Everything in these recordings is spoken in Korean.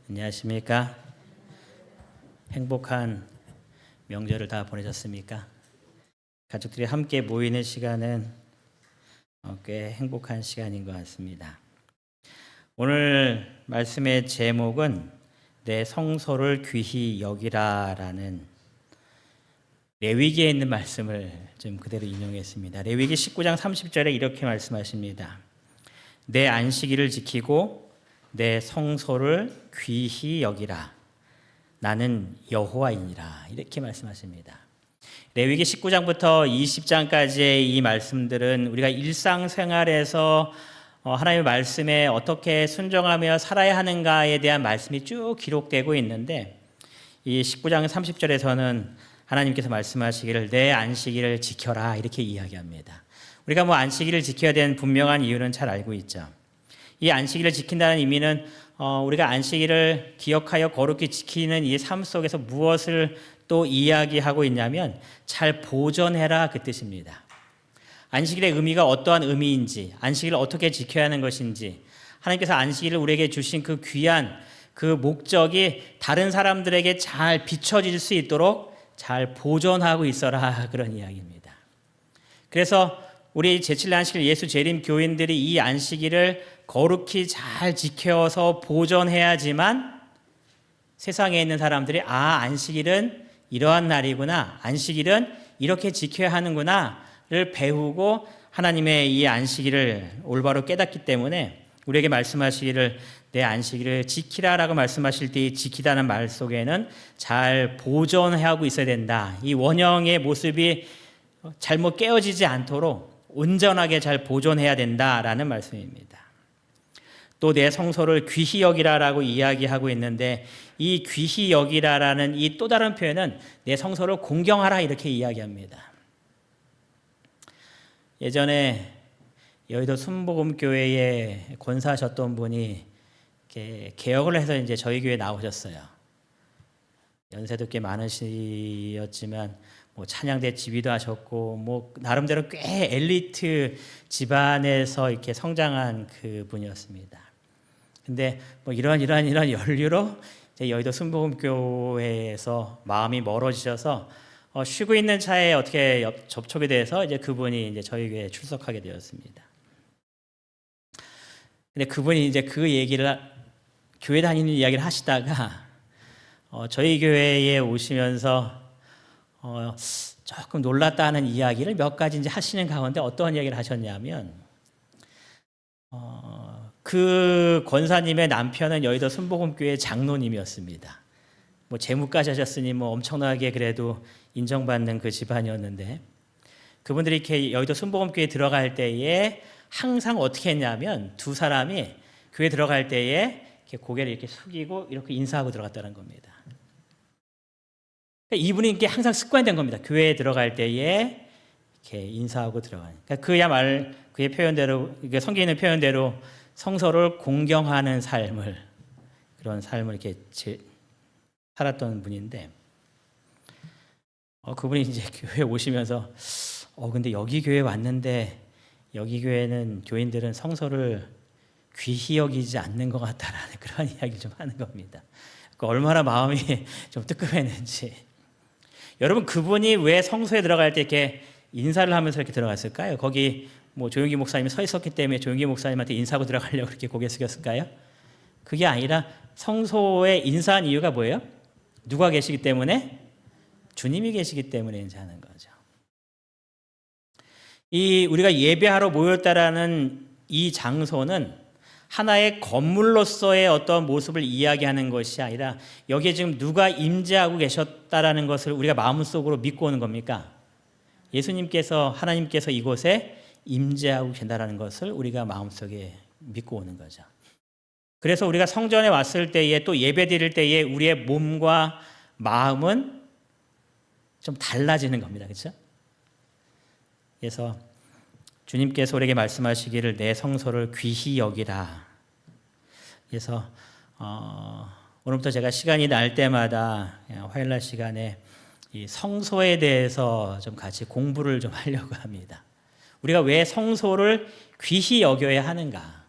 안녕하십니까? 행복한 명절을 다 보내셨습니까? 가족들이 함께 모이는 시간은 꽤 행복한 시간인 것 같습니다. 오늘 말씀의 제목은 내 성소를 귀히 여기라라는 레위기에 있는 말씀을 좀 그대로 인용했습니다. 레위기 19장 30절에 이렇게 말씀하십니다. 내 안식일을 지키고 내 성소를 귀히 여기라. 나는 여호와이니라. 이렇게 말씀하십니다. 레위기 19장부터 20장까지의 이 말씀들은 우리가 일상생활에서 하나님의 말씀에 어떻게 순종하며 살아야 하는가에 대한 말씀이 쭉 기록되고 있는데, 이 19장 30절에서는 하나님께서 말씀하시기를 내 안식일을 지켜라 이렇게 이야기합니다. 우리가 안식일을 지켜야 되는 분명한 이유는 잘 알고 있죠. 이 안식일을 지킨다는 의미는 우리가 안식일을 기억하여 거룩히 지키는 이 삶 속에서 무엇을 또 이야기하고 있냐면 잘 보존해라 그 뜻입니다. 안식일의 의미가 어떠한 의미인지, 안식일을 어떻게 지켜야 하는 것인지, 하나님께서 안식일을 우리에게 주신 그 귀한 그 목적이 다른 사람들에게 잘 비춰질 수 있도록 잘 보존하고 있어라, 그런 이야기입니다. 그래서 우리 제7대 안식일 예수 재림 교인들이 이 안식일을 거룩히 잘 지켜서 보존해야지만 세상에 있는 사람들이 안식일은 이러한 날이구나, 안식일은 이렇게 지켜야 하는구나를 배우고 하나님의 이 안식일을 올바로 깨닫기 때문에 우리에게 말씀하시기를 내 안식일을 지키라라고 말씀하실 때 지키다는 말 속에는 잘 보존하고 있어야 된다. 이 원형의 모습이 잘못 깨어지지 않도록 온전하게 잘 보존해야 된다라는 말씀입니다. 또 내 성소를 귀히 여기라라고 이야기하고 있는데, 이 귀히 여기라라는 이 또 다른 표현은 내 성소를 공경하라 이렇게 이야기합니다. 예전에 여의도 순복음교회에 권사하셨던 분이 개혁을 해서 이제 저희 교회에 나오셨어요. 연세도 꽤 많으시었지만 찬양대 지휘도 하셨고 나름대로 꽤 엘리트 집안에서 이렇게 성장한 그 분이었습니다. 근데 이런 연류로 여의도 순복음교회에서 마음이 멀어지셔서 쉬고 있는 차에 어떻게 접촉이 돼서 이제 그분이 이제 저희 교회에 출석하게 되었습니다. 근데 그분이 이제 그 얘기를 교회 다니는 이야기를 하시다가 저희 교회에 오시면서 조금 놀랐다는 이야기를 몇 가지 이제 하시는 가운데 어떠한 이야기를 하셨냐면, 그 권사님의 남편은 여의도 순복음교회 장로님이었습니다. 재무까지 하셨으니 엄청나게 그래도 인정받는 그 집안이었는데, 그분들이 이렇게 여의도 순복음교회 들어갈 때에 항상 어떻게 했냐면 두 사람이 교회 들어갈 때에 이렇게 고개를 이렇게 숙이고 이렇게 인사하고 들어갔다는 겁니다. 이분이 이게 항상 습관된 겁니다. 교회에 들어갈 때에 이렇게 인사하고 들어가는. 그의 표현대로, 성경에 있는 표현대로 성서를 공경하는 삶을, 그런 삶을 이렇게 살았던 분인데, 그분이 이제 교회에 오시면서 근데 여기 교회 왔는데 여기 교회는 교인들은 성서를 귀히 여기지 않는 것 같다라는 그런 이야기를 좀 하는 겁니다. 얼마나 마음이 좀 뜨끔했는지. 여러분, 그분이 왜 성소에 들어갈 때 이렇게 인사를 하면서 이렇게 들어갔을까요? 거기 조용기 목사님이 서 있었기 때문에 조용기 목사님한테 인사하고 들어가려고 그렇게 고개 숙였을까요? 그게 아니라 성소에 인사한 이유가 뭐예요? 누가 계시기 때문에? 주님이 계시기 때문에 인사하는 거죠. 우리가 예배하러 모였다라는 이 장소는 하나의 건물로서의 어떤 모습을 이야기하는 것이 아니라 여기에 지금 누가 임재하고 계셨다라는 것을 우리가 마음속으로 믿고 오는 겁니까? 예수님께서, 하나님께서 이곳에 임재하고 계신다라는 것을 우리가 마음속에 믿고 오는 거죠. 그래서 우리가 성전에 왔을 때에 또 예배 드릴 때에 우리의 몸과 마음은 좀 달라지는 겁니다. 그렇죠? 그래서 주님께서 우리에게 말씀하시기를 내 성소를 귀히 여기라. 그래서 오늘부터 제가 시간이 날 때마다 화요일날 시간에 이 성소에 대해서 좀 같이 공부를 좀 하려고 합니다. 우리가 왜 성소를 귀히 여겨야 하는가?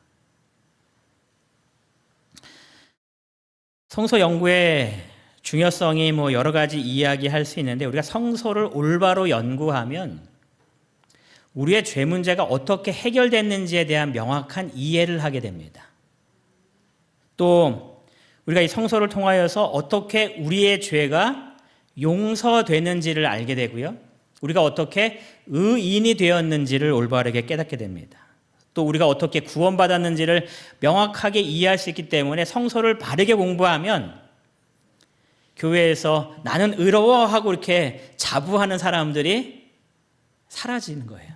성소 연구의 중요성이 여러 가지 이야기할 수 있는데 우리가 성소를 올바로 연구하면 우리의 죄 문제가 어떻게 해결됐는지에 대한 명확한 이해를 하게 됩니다. 또 우리가 이 성소를 통하여서 어떻게 우리의 죄가 용서되는지를 알게 되고요. 우리가 어떻게 의인이 되었는지를 올바르게 깨닫게 됩니다. 또 우리가 어떻게 구원받았는지를 명확하게 이해할 수 있기 때문에 성서를 바르게 공부하면 교회에서 나는 의로워하고 이렇게 자부하는 사람들이 사라지는 거예요.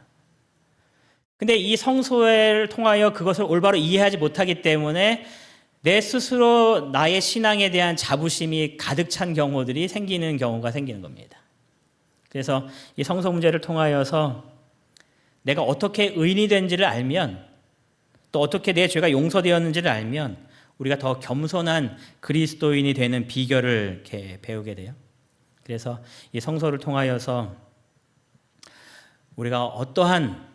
근데 이 성서를 통하여 그것을 올바로 이해하지 못하기 때문에 내 스스로 나의 신앙에 대한 자부심이 가득 찬 경우들이 생기는 경우가 생기는 겁니다. 그래서 이 성서 문제를 통하여서 내가 어떻게 의인이 된지를 알면 또 어떻게 내 죄가 용서되었는지를 알면 우리가 더 겸손한 그리스도인이 되는 비결을 이렇게 배우게 돼요. 그래서 이 성서를 통하여서 우리가 어떠한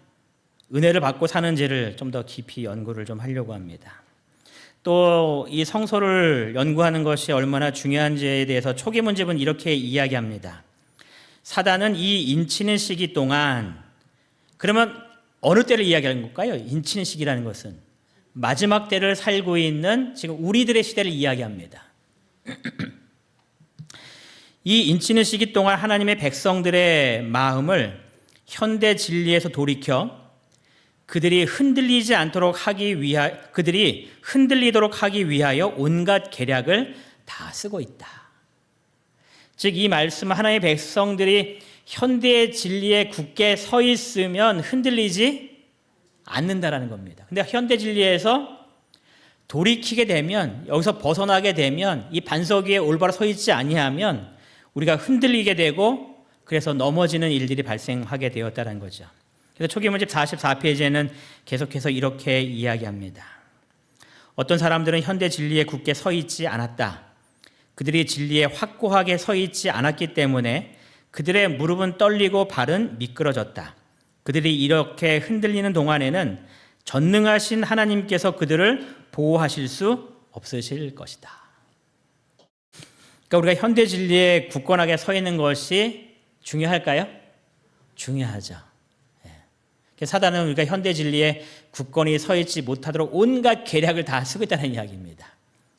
은혜를 받고 사는지를 좀 더 깊이 연구를 좀 하려고 합니다. 또 이 성서를 연구하는 것이 얼마나 중요한지에 대해서 초기 문집은 이렇게 이야기합니다. 사단은 이 인치는 시기 동안, 그러면 어느 때를 이야기하는 걸까요? 인치는 시기라는 것은 마지막 때를 살고 있는 지금 우리들의 시대를 이야기합니다. 이 인치는 시기 동안 하나님의 백성들의 마음을 현대 진리에서 돌이켜 그들이 흔들리도록 하기 위하여 온갖 계략을 다 쓰고 있다. 즉 이 말씀은 하나님의 백성들이 현대의 진리에 굳게 서 있으면 흔들리지 않는다라는 겁니다. 근데 현대 진리에서 돌이키게 되면, 여기서 벗어나게 되면, 이 반석 위에 올바로 서 있지 아니하면 우리가 흔들리게 되고 그래서 넘어지는 일들이 발생하게 되었다는 거죠. 그래서 초기 문집 44페이지에는 계속해서 이렇게 이야기합니다. 어떤 사람들은 현대 진리에 굳게 서 있지 않았다. 그들이 진리에 확고하게 서 있지 않았기 때문에 그들의 무릎은 떨리고 발은 미끄러졌다. 그들이 이렇게 흔들리는 동안에는 전능하신 하나님께서 그들을 보호하실 수 없으실 것이다. 그러니까 우리가 현대 진리에 굳건하게 서 있는 것이 중요할까요? 중요하죠. 사단은 우리가 현대 진리에 굳건히 서 있지 못하도록 온갖 계략을 다 쓰고 있다는 이야기입니다.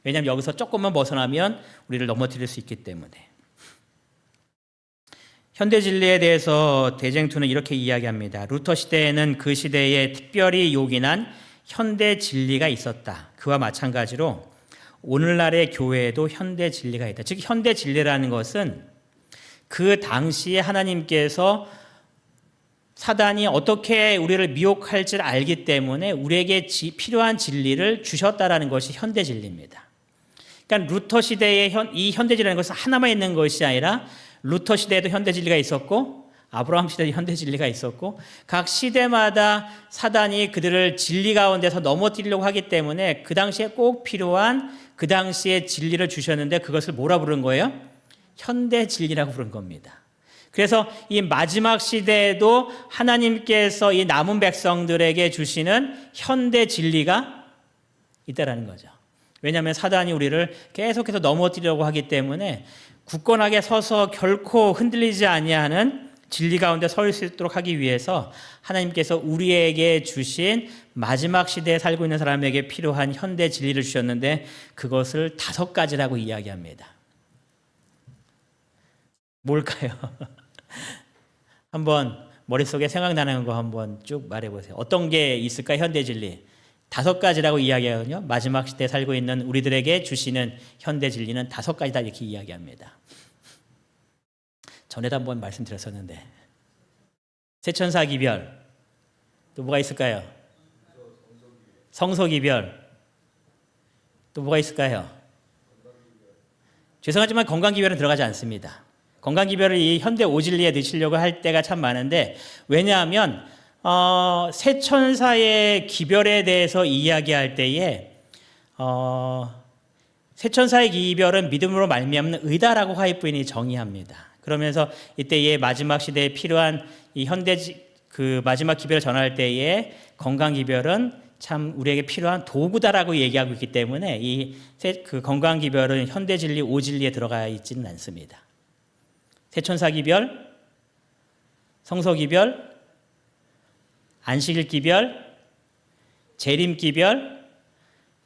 왜냐하면 여기서 조금만 벗어나면 우리를 넘어뜨릴 수 있기 때문에. 현대 진리에 대해서 대쟁투는 이렇게 이야기합니다. 루터 시대에는 그 시대에 특별히 요긴한 현대 진리가 있었다. 그와 마찬가지로 오늘날의 교회에도 현대 진리가 있다. 즉 현대 진리라는 것은 그 당시에 하나님께서 사단이 어떻게 우리를 미혹할지를 알기 때문에 우리에게 필요한 진리를 주셨다라는 것이 현대 진리입니다. 그러니까 루터 시대의 이 현대 진리라는 것은 하나만 있는 것이 아니라 루터 시대에도 현대 진리가 있었고 아브라함 시대에도 현대 진리가 있었고 각 시대마다 사단이 그들을 진리 가운데서 넘어뜨리려고 하기 때문에 그 당시에 꼭 필요한 그 당시의 진리를 주셨는데 그것을 뭐라 부른 거예요? 현대 진리라고 부른 겁니다. 그래서 이 마지막 시대에도 하나님께서 이 남은 백성들에게 주시는 현대 진리가 있다라는 거죠. 왜냐하면 사단이 우리를 계속해서 넘어뜨리려고 하기 때문에 굳건하게 서서 결코 흔들리지 아니하는 진리 가운데 설 수 있도록 하기 위해서 하나님께서 우리에게 주신 마지막 시대에 살고 있는 사람에게 필요한 현대 진리를 주셨는데 그것을 5가지라고 이야기합니다. 뭘까요? 한번 머릿속에 생각나는 거 한번 쭉 말해보세요. 어떤 게 있을까요? 현대 진리. 5가지라고 이야기하거든요. 마지막 시대에 살고 있는 우리들에게 주시는 현대 진리는 5가지다 이렇게 이야기합니다. 전에도 한번 말씀드렸었는데 세천사 기별, 또 뭐가 있을까요? 성소 기별, 또 뭐가 있을까요? 죄송하지만 건강 기별은 들어가지 않습니다. 건강 기별을 이 현대 오진리에 넣으시려고 할 때가 참 많은데 왜냐하면 세천사의 기별에 대해서 이야기할 때에 세천사의 기별은 믿음으로 말미암는 의다라고 화이부인이 정의합니다. 그러면서 이때의 마지막 시대에 필요한 이 현대 그 마지막 기별을 전할 때에 건강 기별은 참 우리에게 필요한 도구다라고 얘기하고 있기 때문에 그 건강 기별은 현대 진리, 오진리에 들어가 있지는 않습니다. 세천사 기별, 성소 기별, 안식일 기별, 재림 기별,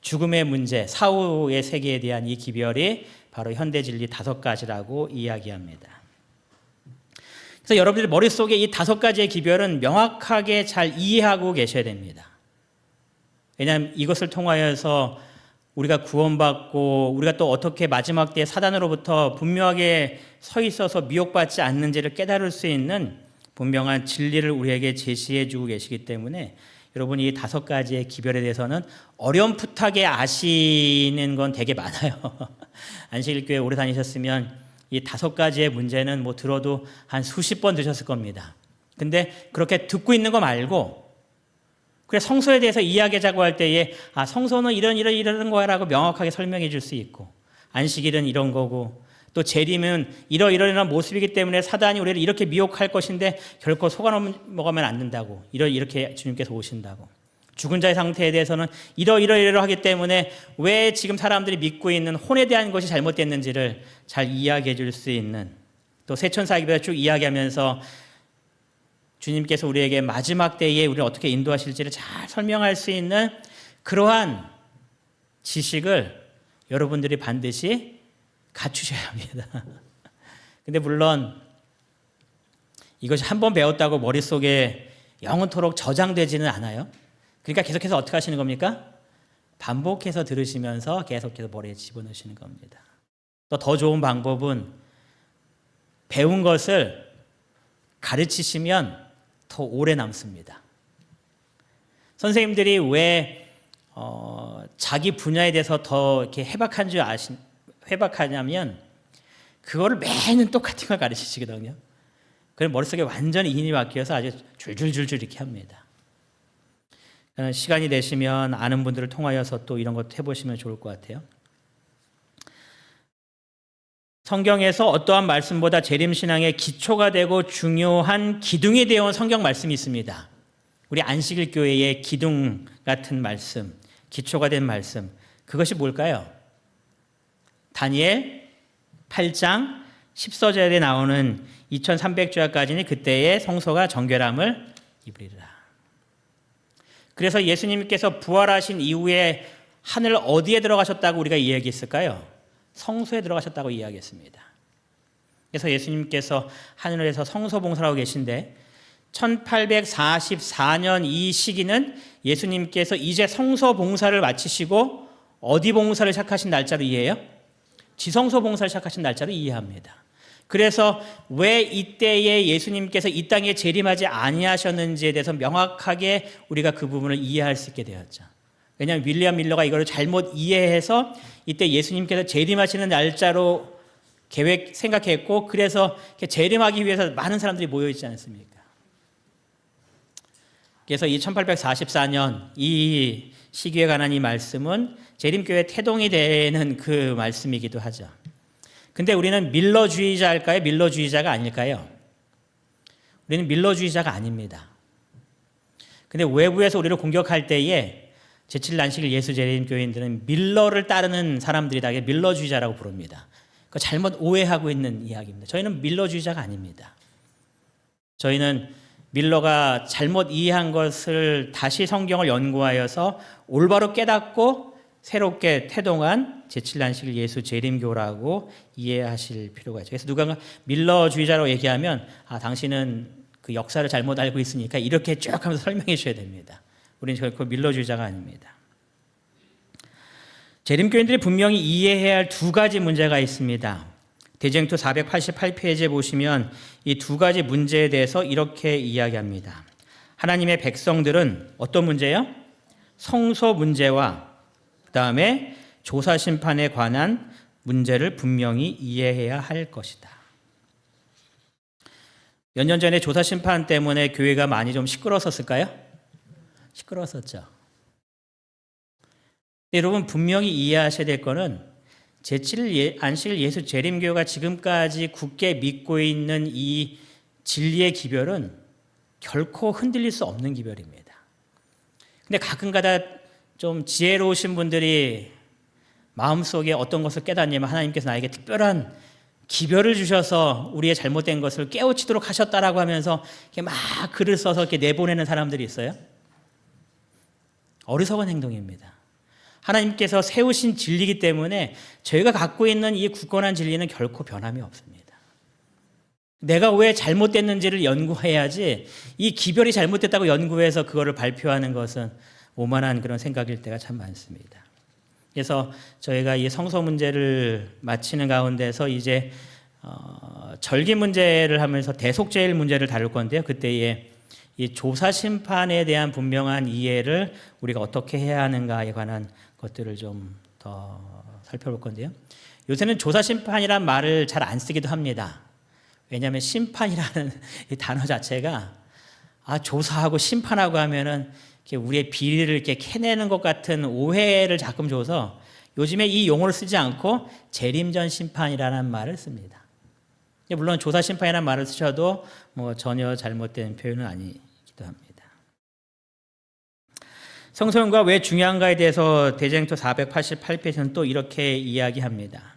죽음의 문제, 사후의 세계에 대한 이 기별이 바로 현대 진리 5가지라고 이야기합니다. 그래서 여러분들 머릿속에 이 5가지의 기별은 명확하게 잘 이해하고 계셔야 됩니다. 왜냐하면 이것을 통하여서 우리가 구원받고 우리가 또 어떻게 마지막 때에 사단으로부터 분명하게 서 있어서 미혹받지 않는지를 깨달을 수 있는 분명한 진리를 우리에게 제시해 주고 계시기 때문에 여러분 이 5가지의 기별에 대해서는 어렴풋하게 아시는 건 되게 많아요. 안식일교회 오래 다니셨으면 이 5가지의 문제는 뭐 들어도 한 수십 번 드셨을 겁니다. 근데 그렇게 듣고 있는 거 말고 그래 성소에 대해서 이야기하자고 할 때에 성소는 이런 거야라고 명확하게 설명해 줄 수 있고 안식일은 이런 거고 또 재림은 이런 모습이기 때문에 사단이 우리를 이렇게 미혹할 것인데 결코 속아 먹으면 안 된다고 이렇게 주님께서 오신다고 죽은 자의 상태에 대해서는 이러하기 때문에 왜 지금 사람들이 믿고 있는 혼에 대한 것이 잘못됐는지를 잘 이야기해 줄 수 있는 또 세천사기별을 쭉 이야기하면서 주님께서 우리에게 마지막 때에 우리를 어떻게 인도하실지를 잘 설명할 수 있는 그러한 지식을 여러분들이 반드시 갖추셔야 합니다. 근데 물론 이것이 한 번 배웠다고 머릿속에 영원토록 저장되지는 않아요. 그러니까 계속해서 어떻게 하시는 겁니까? 반복해서 들으시면서 계속해서 머리에 집어넣으시는 겁니다. 또 더 좋은 방법은 배운 것을 가르치시면 더 오래 남습니다. 선생님들이 왜 자기 분야에 대해서 더 이렇게 해박하냐면 그거를 매년 똑같은 걸 가르치시거든요. 그럼 머릿속에 완전히 인이 바뀌어서 아주 줄줄줄줄 이렇게 합니다. 시간이 되시면 아는 분들을 통하여서 또 이런 것도 해보시면 좋을 것 같아요. 성경에서 어떠한 말씀보다 재림신앙의 기초가 되고 중요한 기둥이 되어온 성경 말씀이 있습니다. 우리 안식일 교회의 기둥 같은 말씀, 기초가 된 말씀, 그것이 뭘까요? 다니엘 8장 14절에 나오는 2300주야까지는 그때의 성소가 정결함을 입으리라. 그래서 예수님께서 부활하신 이후에 하늘 어디에 들어가셨다고 우리가 이야기했을까요? 성소에 들어가셨다고 이야기했습니다. 그래서 예수님께서 하늘에서 성소 봉사를 하고 계신데 1844년 이 시기는 예수님께서 이제 성소 봉사를 마치시고 어디 봉사를 시작하신 날짜로 이해해요? 지성소 봉사를 시작하신 날짜로 이해합니다. 그래서 왜 이때에 예수님께서 이 땅에 재림하지 아니하셨는지에 대해서 명확하게 우리가 그 부분을 이해할 수 있게 되었죠. 왜냐하면 윌리엄 밀러가 이걸 잘못 이해해서 이때 예수님께서 재림하시는 날짜로 생각했고 그래서 재림하기 위해서 많은 사람들이 모여있지 않습니까? 그래서 이 1844년 이 시기에 관한 이 말씀은 재림교회 태동이 되는 그 말씀이기도 하죠. 근데 우리는 밀러주의자일까요? 밀러주의자가 아닐까요? 우리는 밀러주의자가 아닙니다. 근데 외부에서 우리를 공격할 때에 제7일 안식일 예수 재림 교인들은 밀러를 따르는 사람들이다. 밀러주의자라고 부릅니다. 그 잘못 오해하고 있는 이야기입니다. 저희는 밀러주의자가 아닙니다. 저희는 밀러가 잘못 이해한 것을 다시 성경을 연구하여서 올바로 깨닫고 새롭게 태동한 제7일 안식일 예수 재림교라고 이해하실 필요가 있죠. 그래서 누가 밀러주의자로 얘기하면 당신은 그 역사를 잘못 알고 있으니까 이렇게 쭉 하면서 설명해 주셔야 됩니다. 우리는 결코 밀러주의자가 아닙니다. 재림교인들이 분명히 이해해야 할 2가지 문제가 있습니다. 대쟁투 488페이지에 보시면 이 2가지 문제에 대해서 이렇게 이야기합니다. 하나님의 백성들은 어떤 문제예요? 성소 문제와 그 다음에 조사심판에 관한 문제를 분명히 이해해야 할 것이다. 몇 년 전에 조사심판 때문에 교회가 많이 좀 시끄러웠을까요? 시끄러웠었죠. 여러분 분명히 이해하셔야 될 것은 제7일 안식일 예수 재림교회가 지금까지 굳게 믿고 있는 이 진리의 기별은 결코 흔들릴 수 없는 기별입니다. 근데 가끔가다 좀 지혜로우신 분들이 마음속에 어떤 것을 깨닫냐면 하나님께서 나에게 특별한 기별을 주셔서 우리의 잘못된 것을 깨우치도록 하셨다라고 하면서 이렇게 막 글을 써서 이렇게 내보내는 사람들이 있어요. 어리석은 행동입니다. 하나님께서 세우신 진리이기 때문에 저희가 갖고 있는 이 굳건한 진리는 결코 변함이 없습니다. 내가 왜 잘못됐는지를 연구해야지 이 기별이 잘못됐다고 연구해서 그거를 발표하는 것은 오만한 그런 생각일 때가 참 많습니다. 그래서 저희가 이 성소 문제를 마치는 가운데서 이제 절기 문제를 하면서 대속죄일 문제를 다룰 건데요. 그때에 이 조사 심판에 대한 분명한 이해를 우리가 어떻게 해야 하는가에 관한 것들을 좀 더 살펴볼 건데요. 요새는 조사 심판이란 말을 잘 안 쓰기도 합니다. 왜냐하면 심판이라는 이 단어 자체가 조사하고 심판하고 하면은 우리의 비리를 이렇게 캐내는 것 같은 오해를 자꾸 줘서 요즘에 이 용어를 쓰지 않고 재림전 심판이라는 말을 씁니다. 물론 조사 심판이라는 말을 쓰셔도 뭐 전혀 잘못된 표현은 아니기도 합니다. 성소용과 왜 중요한가에 대해서 대쟁투 488페이지는 또 이렇게 이야기합니다.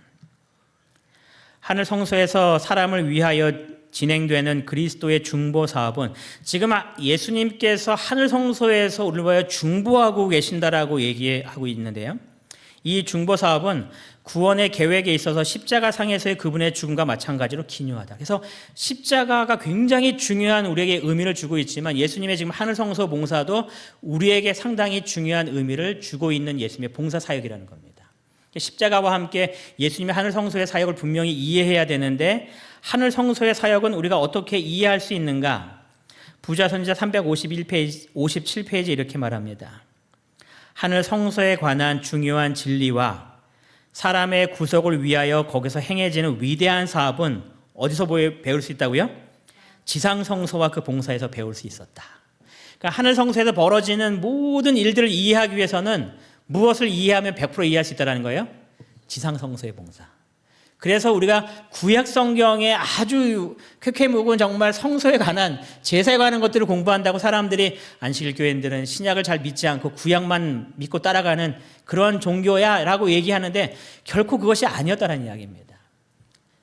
하늘 성소에서 사람을 위하여 진행되는 그리스도의 중보 사업은 지금 예수님께서 하늘 성소에서 우리를 위하여 중보하고 계신다라고 얘기하고 있는데요. 이 중보 사업은 구원의 계획에 있어서 십자가상에서의 그분의 죽음과 마찬가지로 기묘하다. 그래서 십자가가 굉장히 중요한 우리에게 의미를 주고 있지만 예수님의 지금 하늘 성소 봉사도 우리에게 상당히 중요한 의미를 주고 있는 예수님의 봉사 사역이라는 겁니다. 십자가와 함께 예수님의 하늘 성소의 사역을 분명히 이해해야 되는데 하늘 성소의 사역은 우리가 어떻게 이해할 수 있는가? 부자선지자 351페이지, 57페이지 이렇게 말합니다. 하늘 성소에 관한 중요한 진리와 사람의 구속을 위하여 거기서 행해지는 위대한 사업은 어디서 배울 수 있다고요? 지상 성소와 그 봉사에서 배울 수 있었다. 그러니까 하늘 성소에서 벌어지는 모든 일들을 이해하기 위해서는 무엇을 이해하면 100% 이해할 수 있다는 거예요? 지상 성소의 봉사. 그래서 우리가 구약 성경에 아주 쾌쾌 묵은 정말 성소에 관한 제사에 관한 것들을 공부한다고 사람들이 안식일 교인들은 신약을 잘 믿지 않고 구약만 믿고 따라가는 그런 종교야라고 얘기하는데 결코 그것이 아니었다는 이야기입니다.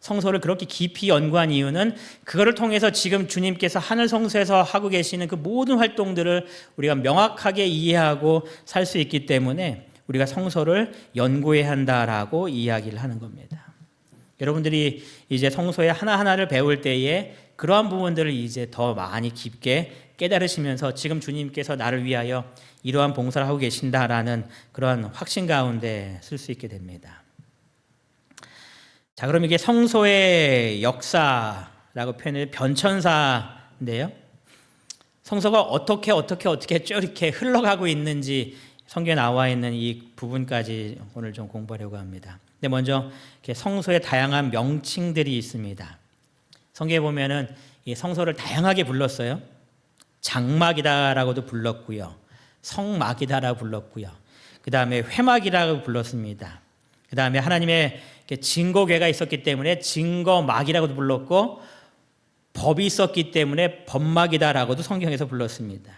성소를 그렇게 깊이 연구한 이유는 그거를 통해서 지금 주님께서 하늘 성소에서 하고 계시는 그 모든 활동들을 우리가 명확하게 이해하고 살 수 있기 때문에 우리가 성소를 연구해야 한다라고 이야기를 하는 겁니다. 여러분들이 이제 성소의 하나하나를 배울 때에 그러한 부분들을 이제 더 많이 깊게 깨달으시면서 지금 주님께서 나를 위하여 이러한 봉사를 하고 계신다라는 그러한 확신 가운데 쓸 수 있게 됩니다. 자, 그럼 이게 성소의 역사라고 표현해 변천사인데요. 성소가 어떻게 쭉 이렇게 흘러가고 있는지 성경에 나와 있는 이 부분까지 오늘 좀 공부하려고 합니다. 근데 먼저 성소의 다양한 명칭들이 있습니다. 성경에 보면은 이 성소를 다양하게 불렀어요. 장막이다라고도 불렀고요, 성막이다라고 불렀고요, 그 다음에 회막이라고 불렀습니다. 그 다음에 하나님의 증거궤가 있었기 때문에 증거막이라고도 불렀고 법이 있었기 때문에 법막이다라고도 성경에서 불렀습니다.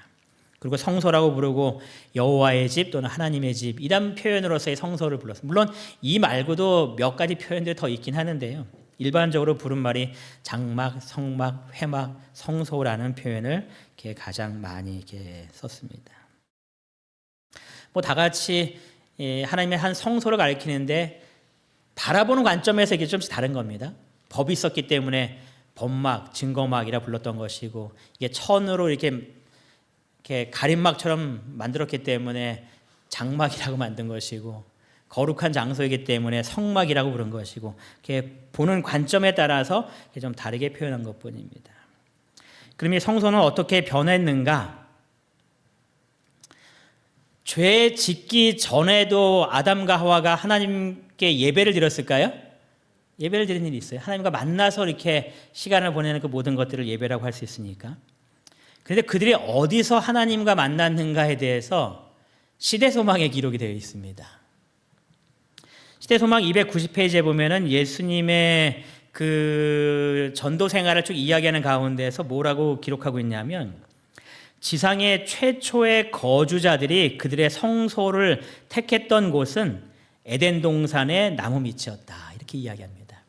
그리고 성소라고 부르고 여호와의 집 또는 하나님의 집 이런 표현으로서의 성소를 불렀습니다. 물론 이 말고도 몇 가지 표현들이 더 있긴 하는데요. 일반적으로 부른 말이 장막, 성막, 회막, 성소라는 표현을 이렇게 가장 많이 이렇게 썼습니다. 뭐 다 같이 하나님의 한 성소를 가리키는데 바라보는 관점에서 이게 좀씩 다른 겁니다. 법이 있었기 때문에 법막, 증거막이라 불렀던 것이고 이게 천으로 이렇게 가림막처럼 만들었기 때문에 장막이라고 만든 것이고 거룩한 장소이기 때문에 성막이라고 부른 것이고 이렇게 보는 관점에 따라서 좀 다르게 표현한 것뿐입니다. 그럼 이 성소는 어떻게 변했는가? 죄 짓기 전에도 아담과 하와가 하나님께 예배를 드렸을까요? 예배를 드리는 일이 있어요. 하나님과 만나서 이렇게 시간을 보내는 그 모든 것들을 예배라고 할 수 있으니까. 그런데 그들이 어디서 하나님과 만났는가에 대해서 시대소망의 기록이 되어 있습니다. 시대소망 290페이지에 보면은 예수님의 그 전도 생활을 쭉 이야기하는 가운데서 뭐라고 기록하고 있냐면 지상의 최초의 거주자들이 그들의 성소를 택했던 곳은 에덴 동산의 나무 밑이었다. 이렇게 이야기합니다.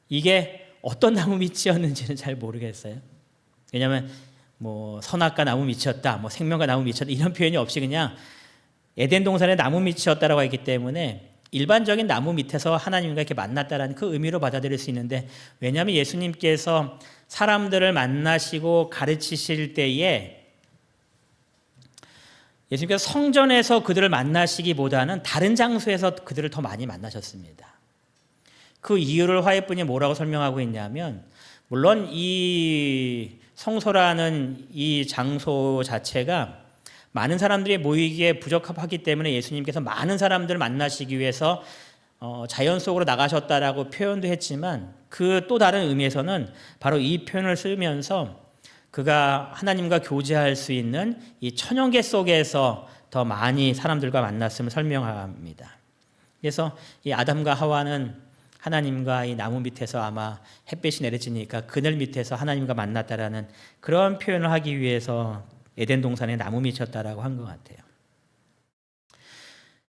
이게 어떤 나무 밑이었는지는 잘 모르겠어요. 왜냐하면 뭐 선악과 나무 밑이었다, 뭐 생명과 나무 밑이었다 이런 표현이 없이 그냥 에덴 동산의 나무 밑이었다라고 했기 때문에 일반적인 나무 밑에서 하나님과 이렇게 만났다라는 그 의미로 받아들일 수 있는데, 왜냐하면 예수님께서 사람들을 만나시고 가르치실 때에 예수님께서 성전에서 그들을 만나시기보다는 다른 장소에서 그들을 더 많이 만나셨습니다. 그 이유를 화해분이 뭐라고 설명하고 있냐면, 물론 이 성소라는 이 장소 자체가 많은 사람들이 모이기에 부적합하기 때문에 예수님께서 많은 사람들을 만나시기 위해서 자연 속으로 나가셨다라고 표현도 했지만, 그 또 다른 의미에서는 바로 이 표현을 쓰면서 그가 하나님과 교제할 수 있는 이 천연계 속에서 더 많이 사람들과 만났음을 설명합니다. 그래서 이 아담과 하와는 하나님과 이 나무 밑에서 아마 햇빛이 내려지니까 그늘 밑에서 하나님과 만났다라는 그런 표현을 하기 위해서 에덴 동산의 나무 밑이었다라고 한 것 같아요.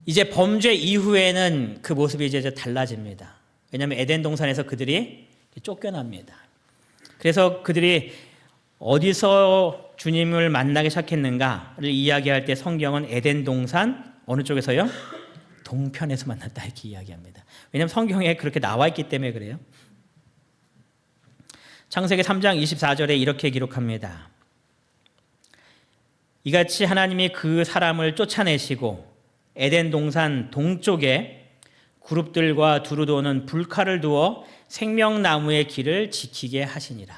이제 범죄 이후에는 그 모습이 이제 달라집니다. 왜냐하면 에덴 동산에서 그들이 쫓겨납니다. 그래서 그들이 어디서 주님을 만나기 시작했는가를 이야기할 때 성경은 에덴 동산 어느 쪽에서요? 동편에서 만났다 이렇게 이야기합니다. 왜냐하면 성경에 그렇게 나와 있기 때문에 그래요. 창세기 3장 24절에 이렇게 기록합니다. 이같이 하나님이 그 사람을 쫓아내시고 에덴 동산 동쪽에 그룹들과 두루 도는 불칼을 두어 생명나무의 길을 지키게 하시니라.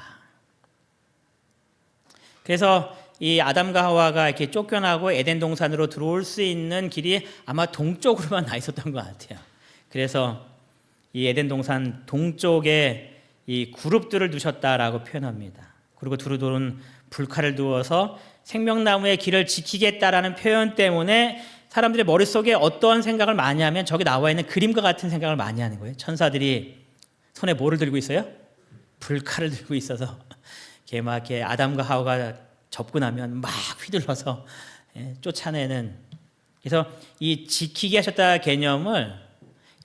그래서 이 아담과 하와가 이렇게 쫓겨나고 에덴 동산으로 들어올 수 있는 길이 아마 동쪽으로만 나 있었던 것 같아요. 그래서 이 에덴 동산 동쪽에 이 그룹들을 두셨다라고 표현합니다. 그리고 두루 도는 불칼을 두어서 생명나무의 길을 지키겠다라는 표현 때문에 사람들의 머릿속에 어떤 생각을 많이 하면 저기 나와 있는 그림과 같은 생각을 많이 하는 거예요. 천사들이 손에 뭐를 들고 있어요? 불칼을 들고 있어서 이렇게 아담과 하와가 접근하면 막 휘둘러서 쫓아내는. 그래서 이 지키게 하셨다 개념을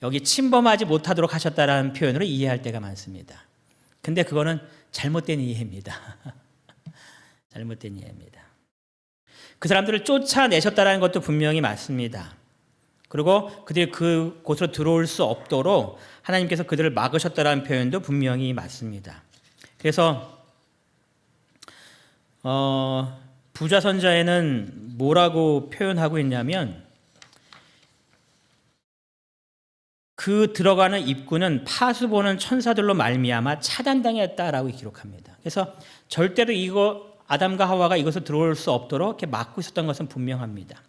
여기 침범하지 못하도록 하셨다라는 표현으로 이해할 때가 많습니다. 근데 그거는 잘못된 이해입니다. 잘못된 이해입니다. 그 사람들을 쫓아내셨다는 것도 분명히 맞습니다. 그리고 그들이 그곳으로 들어올 수 없도록 하나님께서 그들을 막으셨다는 표현도 분명히 맞습니다. 그래서 부자선자에는 뭐라고 표현하고 있냐면, 그 들어가는 입구는 파수보는 천사들로 말미암아 차단당했다라고 기록합니다. 그래서 절대로 아담과 하와가 이것을 들어올 수 없도록 이렇게 막고 있었던 것은 분명합니다.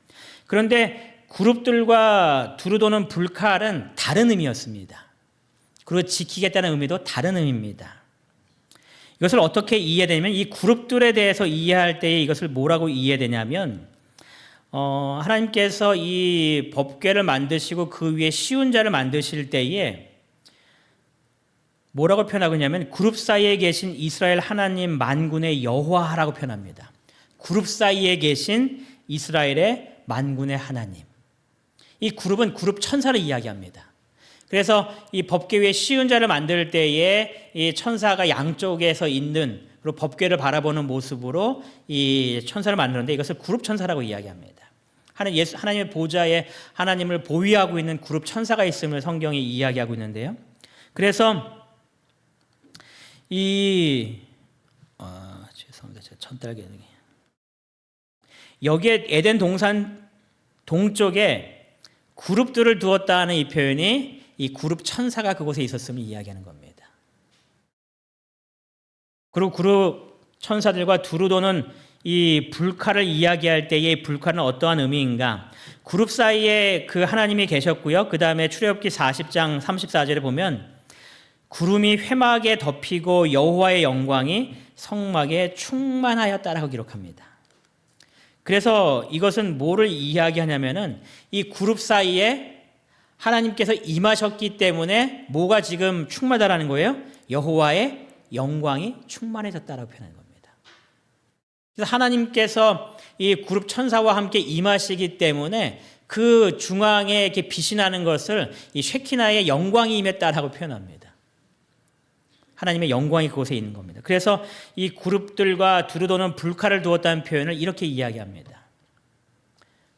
그런데 그룹들과 두루 도는 불칼은 다른 의미였습니다. 그리고 지키겠다는 의미도 다른 의미입니다. 이것을 어떻게 이해되냐면, 이 그룹들에 대해서 이해할 때에 이것을 뭐라고 이해되냐면, 하나님께서 이 법궤를 만드시고 그 위에 시운자를 만드실 때에 뭐라고 표현하고 있냐면, 그룹 사이에 계신 이스라엘 하나님 만군의 여호와라고 표현합니다. 그룹 사이에 계신 이스라엘의 만군의 하나님. 이 그룹은 그룹 천사를 이야기합니다. 그래서 이 법궤 위에 시운자를 만들 때에 이 천사가 양쪽에서 있는, 그리고 법궤를 바라보는 모습으로 이 천사를 만드는데, 이것을 그룹 천사라고 이야기합니다. 하나님의 보좌에 하나님을 보위하고 있는 그룹 천사가 있음을 성경이 이야기하고 있는데요. 그래서 죄송합니다. 제가 천달개 여기에 에덴 동산 동쪽에 그룹들을 두었다는 이 표현이 이 그룹 천사가 그곳에 있었음을 이야기하는 겁니다. 그리고 그룹 천사들과 두루 도는 이 불칼을 이야기할 때의 불칼은 어떠한 의미인가? 그룹 사이에 그 하나님이 계셨고요. 그 다음에 출애굽기 40장 34절에 보면 구름이 회막에 덮이고 여호와의 영광이 성막에 충만하였다라고 기록합니다. 그래서 이것은 뭐를 이야기하냐면은 이 그룹 사이에 하나님께서 임하셨기 때문에 뭐가 지금 충만하다라는 거예요? 여호와의 영광이 충만해졌다라고 표현하는 겁니다. 그래서 하나님께서 이 그룹 천사와 함께 임하시기 때문에 그 중앙에 이렇게 빛이 나는 것을 이 쉐키나의 영광이 임했다라고 표현합니다. 하나님의 영광이 그곳에 있는 겁니다. 그래서 이 그룹들과 두루 도는 불칼을 두었다는 표현을 이렇게 이야기합니다.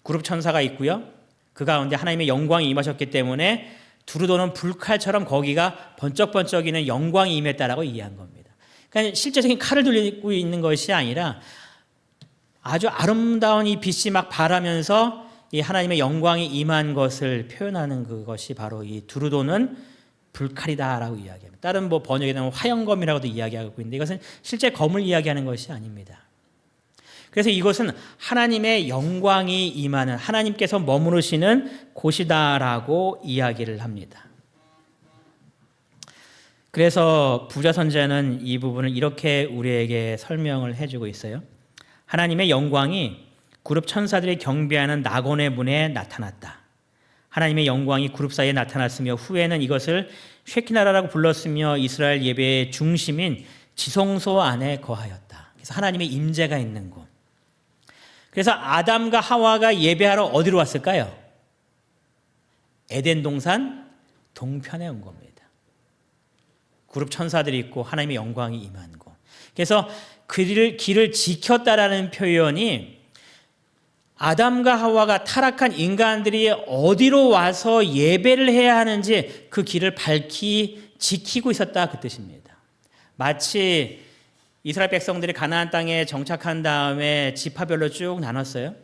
그룹 천사가 있고요. 그 가운데 하나님의 영광이 임하셨기 때문에 두루 도는 불칼처럼 거기가 번쩍번쩍이는 영광이 임했다라고 이해한 겁니다. 그러니까 실제적인 칼을 들고 있는 것이 아니라 아주 아름다운 이 빛이 막 발하면서 이 하나님의 영광이 임한 것을 표현하는 그것이 바로 이 두루 도는 불칼이다라고 이야기합니다. 다른 번역에는 화영검이라고도 이야기하고 있는데 이것은 실제 검을 이야기하는 것이 아닙니다. 그래서 이것은 하나님의 영광이 임하는, 하나님께서 머무르시는 곳이다라고 이야기를 합니다. 그래서 부자 선지자는 이 부분을 이렇게 우리에게 설명을 해주고 있어요. 하나님의 영광이 그룹 천사들이 경배하는 낙원의 문에 나타났다. 하나님의 영광이 그룹 사이에 나타났으며 후에는 이것을 쉐키나라라고 불렀으며 이스라엘 예배의 중심인 지성소 안에 거하였다. 그래서 하나님의 임재가 있는 곳. 그래서 아담과 하와가 예배하러 어디로 왔을까요? 에덴 동산 동편에 온 겁니다. 그룹 천사들이 있고 하나님의 영광이 임한 곳. 그래서 길을 지켰다라는 표현이 아담과 하와가 타락한 인간들이 어디로 와서 예배를 해야 하는지 그 길을 밝히 지키고 있었다 그 뜻입니다. 마치 이스라엘 백성들이 가나안 땅에 정착한 다음에 지파별로 쭉 나눴어요.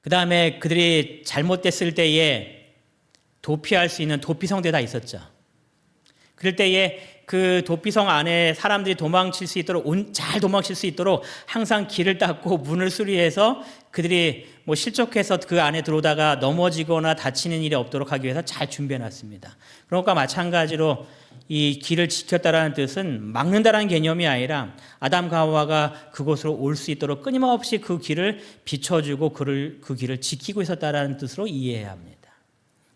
그 다음에 그들이 잘못됐을 때에 도피할 수 있는 도피성들이 다 있었죠. 그럴 때에 그 도피성 안에 사람들이 도망칠 수 있도록, 잘 도망칠 수 있도록 항상 길을 닦고 문을 수리해서 그들이 실족해서 그 안에 들어오다가 넘어지거나 다치는 일이 없도록 하기 위해서 잘 준비해 놨습니다. 그런 것과 마찬가지로 이 길을 지켰다라는 뜻은 막는다라는 개념이 아니라 아담과 하와가 그곳으로 올 수 있도록 끊임없이 그 길을 비춰주고 그 길을 지키고 있었다라는 뜻으로 이해해야 합니다.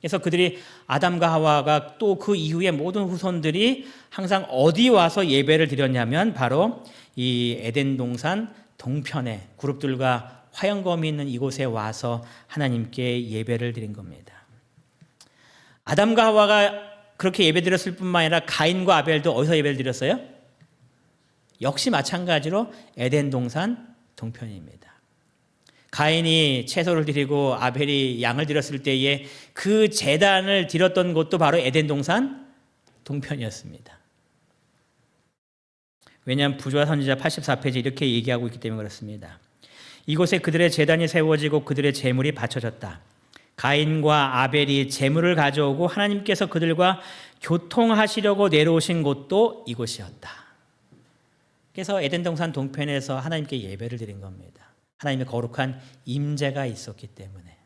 그래서 그들이 아담과 하와가 또 그 이후에 모든 후손들이 항상 어디 와서 예배를 드렸냐면 바로 이 에덴 동산 동편에 그룹들과 화영검이 있는 이곳에 와서 하나님께 예배를 드린 겁니다. 아담과 하와가 그렇게 예배 드렸을 뿐만 아니라 가인과 아벨도 어디서 예배를 드렸어요? 역시 마찬가지로 에덴 동산 동편입니다. 가인이 채소를 드리고 아벨이 양을 드렸을 때에 그 제단을 드렸던 곳도 바로 에덴 동산 동편이었습니다. 왜냐하면 부조와 선지자 84페이지 이렇게 얘기하고 있기 때문에 그렇습니다. 이곳에 그들의 제단이 세워지고 그들의 제물이 바쳐졌다. 가인과 아벨이 제물을 가져오고 하나님께서 그들과 교통하시려고 내려오신 곳도 이곳이었다. 그래서 에덴 동산 동편에서 하나님께 예배를 드린 겁니다. 하나님의 거룩한 임재가 있었기 때문에.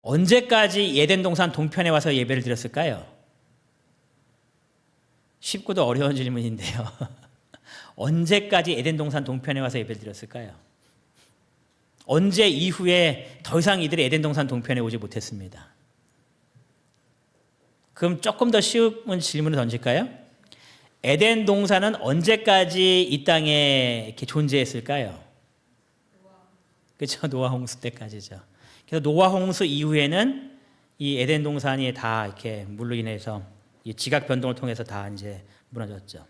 언제까지 에덴 동산 동편에 와서 예배를 드렸을까요? 쉽고도 어려운 질문인데요. 언제까지 에덴 동산 동편에 와서 예배를 드렸을까요? 언제 이후에 더 이상 이들이 에덴 동산 동편에 오지 못했습니다. 그럼 조금 더 쉬운 질문을 던질까요? 에덴 동산은 언제까지 이 땅에 이렇게 존재했을까요? 그렇죠. 노아 홍수 때까지죠. 그래서 노아 홍수 이후에는 이 에덴 동산이 다 이렇게 물로 인해서 이 지각 변동을 통해서 다 이제 무너졌죠.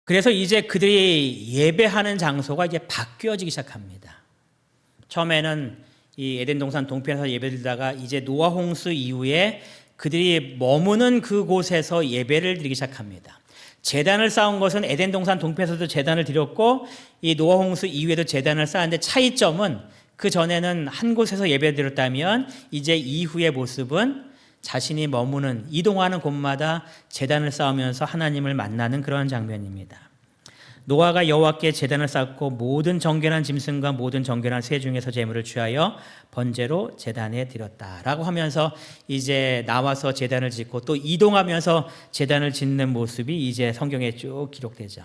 그래서 이제 그들이 예배하는 장소가 이제 바뀌어지기 시작합니다. 처음에는 이 에덴 동산 동편에서 예배드리다가 이제 노아 홍수 이후에 그들이 머무는 그곳에서 예배를 드리기 시작합니다. 제단을 쌓은 것은 에덴 동산 동편에서도 제단을 드렸고 이 노아 홍수 이후에도 제단을 쌓았는데 차이점은 그 전에는 한 곳에서 예배를 드렸다면 이제 이후의 모습은 자신이 머무는 이동하는 곳마다 제단을 쌓으면서 하나님을 만나는 그런 장면입니다. 노아가 여호와께 제단을 쌓고 모든 정결한 짐승과 모든 정결한 새 중에서 제물을 취하여 번제로 제단에 드렸다라고 하면서 이제 나와서 제단을 짓고 또 이동하면서 제단을 짓는 모습이 이제 성경에 쭉 기록되죠.